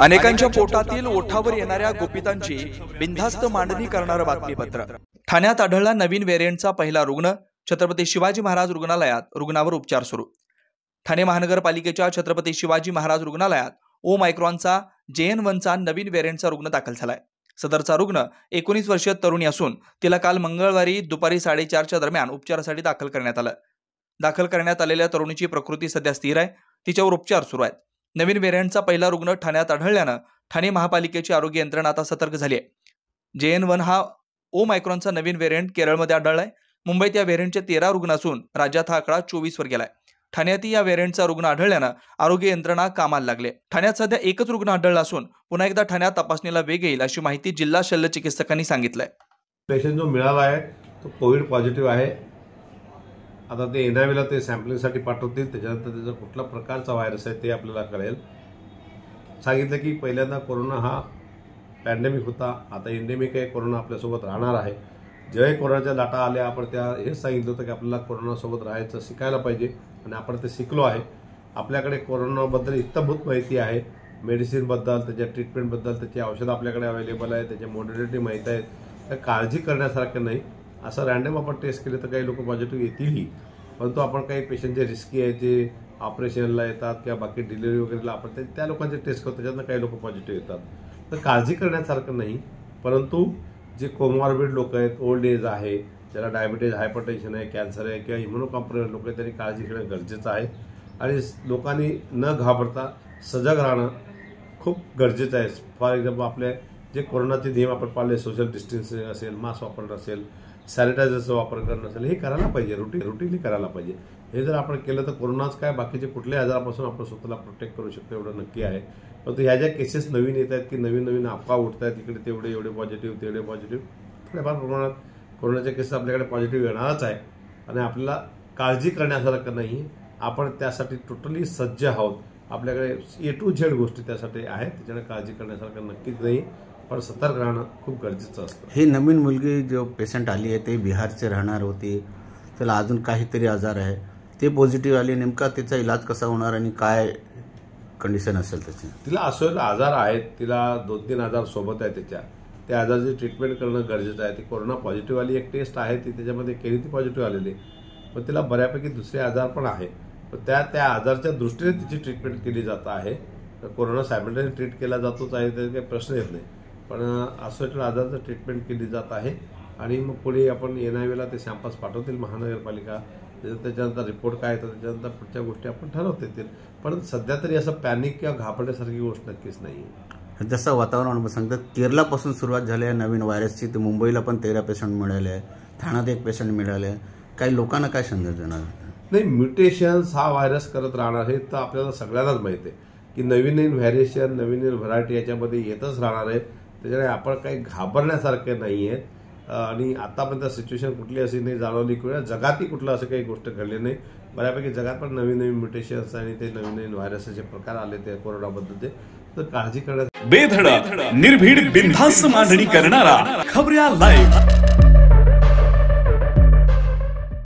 अनेकांच्या पोटातील ओठावर येणाऱ्या गुपितांची बिनधास्त मांडणी करणारं बातमीपत्र। ठाण्यात आढळला नवीन व्हेरिएंटचा पहिला रुग्ण। छत्रपती शिवाजी महाराज रुग्णालयात रुग्णावर उपचार सुरू। ठाणे महानगरपालिकेच्या छत्रपती शिवाजी महाराज रुग्णालयात ओमायक्रॉनचा JN.1चा नवीन व्हेरिएंटचा रुग्ण दाखल झालाय। सदरचा रुग्ण 19 वर्षीय तरुणी असून तिला काल मंगळवारी दुपारी 4:30च्या दरम्यान उपचारासाठी दाखल करण्यात आलं। दाखल करण्यात आलेल्या तरुणीची प्रकृती सध्या स्थिर आहे, तिच्यावर उपचार सुरू आहेत। नवीन व्हेरिएंटचा पहिला रुग्ण ठाण्यात आढळल्यानं ठाणे महापालिकेची आरोग्य यंत्रणा आता सतर्क झाली आहे। JN.1 हा ओमायक्रॉनचा नवीन व्हेरिएंट केरळमध्ये आढळलाय। मुंबईत या व्हेरिएंटचे 13 रुग्ण असून राज्यात हा आकडा 24 वर गेलाय। ठाण्यातही या व्हेरिएंटचा रुग्ण आढळल्यानं आरोग्य यंत्रणा कामाला लागले। ठाण्यात सध्या एकच रुग्ण आढळला असून पुन्हा एकदा ठाण्यात तपासणीला वेग येईल अशी माहिती जिल्हा शल्य चिकित्सकांनी सांगितलंय। पेशंट जो मिळाला आहे तो कोविड पॉझिटिव्ह आहे। आता ते NIVला ते सॅम्पलिंगसाठी पाठवतील, त्याच्यानंतर त्याचा कुठला प्रकारचा व्हायरस आहे ते आपल्याला कळेल। सांगितलं की पहिल्यांदा कोरोना हा पॅन्डेमिक होता, आता एंडेमिक आहे, कोरोना आपल्यासोबत राहणार आहे। जेव्हा कोरोनाच्या लाटा आल्या आपण त्या हेच सांगितलं होतं की आपल्याला कोरोनासोबत राहायचं शिकायला पाहिजे आणि आपण ते शिकलो आहे। आपल्याकडे कोरोनाबद्दल इत्थंभूत माहिती आहे, मेडिसिनबद्दल, त्याच्या ट्रीटमेंटबद्दल, त्याची औषधं आपल्याकडे अवेलेबल आहे, त्याच्या मॉडर्निटी माहीत आहे। तर काळजी करण्यासारखं नाही। असं रॅन्डम आपण टेस्ट केले तर काही लोक पॉझिटिव्ह येतीलही, परंतु आपण काही पेशंट जे रिस्की आहे, जे ऑपरेशनला येतात किंवा बाकी डिलिव्हरी वगैरेला आपण त्या लोकांचे टेस्ट करतो, त्याच्यातनं काही लोक पॉझिटिव्ह येतात। तर काळजी करण्यासारखं नाही, परंतु जे कोमॉर्बिड लोक आहेत, ओल्ड एज आहे, ज्याला डायबिटीज, हायपरटेन्शन आहे, कॅन्सर आहे किंवा इम्युनोकॉम्प्रोमाइज्ड लोक आहेत, त्यांनी काळजी घेणं गरजेचं आहे। आणि लोकांनी न घाबरता सजग राहणं खूप गरजेचं आहे। फॉर एक्झाम्पल आपले जे कोरोनाचे नियम आपण पाळले, सोशल डिस्टन्सिंग असेल, मास्क वापरणं असेल, सॅनिटायझरचा वापर करणं असेल, हे करायला पाहिजे, रुटीनली करायला पाहिजे। हे जर आपण केलं तर कोरोनाच काय बाकीचे कुठल्याही आजारापासून आपण स्वतःला प्रोटेक्ट करू शकतो, एवढं नक्की आहे। परंतु ह्या ज्या केसेस नवीन येत आहेत की नवीन अफवा उठत आहेत, इकडे तेवढे एवढे पॉझिटिव्ह, तेवढे पॉझिटिव्ह, थोड्याफार प्रमाणात कोरोनाच्या केसेस आपल्याकडे पॉझिटिव्ह येणारच आहे आणि आपल्याला काळजी करण्यासारखं नाही। आपण त्यासाठी टोटली सज्ज आहोत, आपल्याकडे A to Z गोष्टी त्यासाठी आहेत, त्याच्याकडे काळजी करण्यासारखं नक्कीच नाही, पण सतर्क राहणं खूप गरजेचं असतं। ही नवीन मुलगी जो पेशंट आली आहे ते बिहारचे राहणार होती, त्याला अजून काहीतरी आजार आहे, ते पॉझिटिव्ह आली, नेमका त्याचा इलाज कसा होणार आणि काय कंडिशन असेल त्याची? तिला असं आजार आहेत, तिला 2-3 आजार सोबत आहे, त्या आजाराची ट्रीटमेंट करणं गरजेचं आहे। ती कोरोना पॉझिटिव्ह आली, एक टेस्ट आहे ती त्याच्यामध्ये केली, ती पॉझिटिव्ह आलेली, पण तिला बऱ्यापैकी दुसरे आजार पण आहे, पण त्या आजाराच्या दृष्टीने तिची ट्रीटमेंट केली जात आहे। तर कोरोना सायमल्टेनियस ट्रीट केला जातोच आहे, त्याचा काही प्रश्न येत नाही, पण असं आजाराचं ट्रीटमेंट केली जात आहे। आणि मग पुढे आपण NIVला ते सॅम्पल्स पाठवतील महानगरपालिका, त्याच्यानंतर रिपोर्ट काय येतं, त्याच्यानंतर पुढच्या गोष्टी आपण ठरवता येतील। पण सध्या तरी असं पॅनिक किंवा घाबरण्यासारखी गोष्ट नक्कीच नाही आहे। जसं वातावरण सांगतात केरळापासून सुरुवात झाली आहे नवीन व्हायरसची, तर मुंबईला पण 13 पेशंट मिळाले आहे, ठाण्यात 1 पेशंट मिळाले, काही लोकांना काय संदेश देणार? नाही, म्युटेशन्स हा व्हायरस करत राहणार हे तर आपल्याला सगळ्यांनाच माहिती आहे की नवीन व्हॅरिएशन, नवीन व्हरायटी याच्यामध्ये येतच राहणार आहे, त्याच्यामुळे आपण काही घाबरण्यासारखे नाही आहेत। आणि आतापर्यंत सिच्युएशन कुठली अशी नाही जाणवली किंवा जगातही कुठलं असं काही गोष्ट घडली नाही। बऱ्यापैकी जगात पण नवीन म्युटेशन्स आणि ते नवीन व्हायरसचे प्रकार आले ते कोरोनाबद्दलचे, तर काळजी करण्यात बेधडक निर्भीड बिनधास्त मांडणी करणारा खबऱ्या लाईव्ह।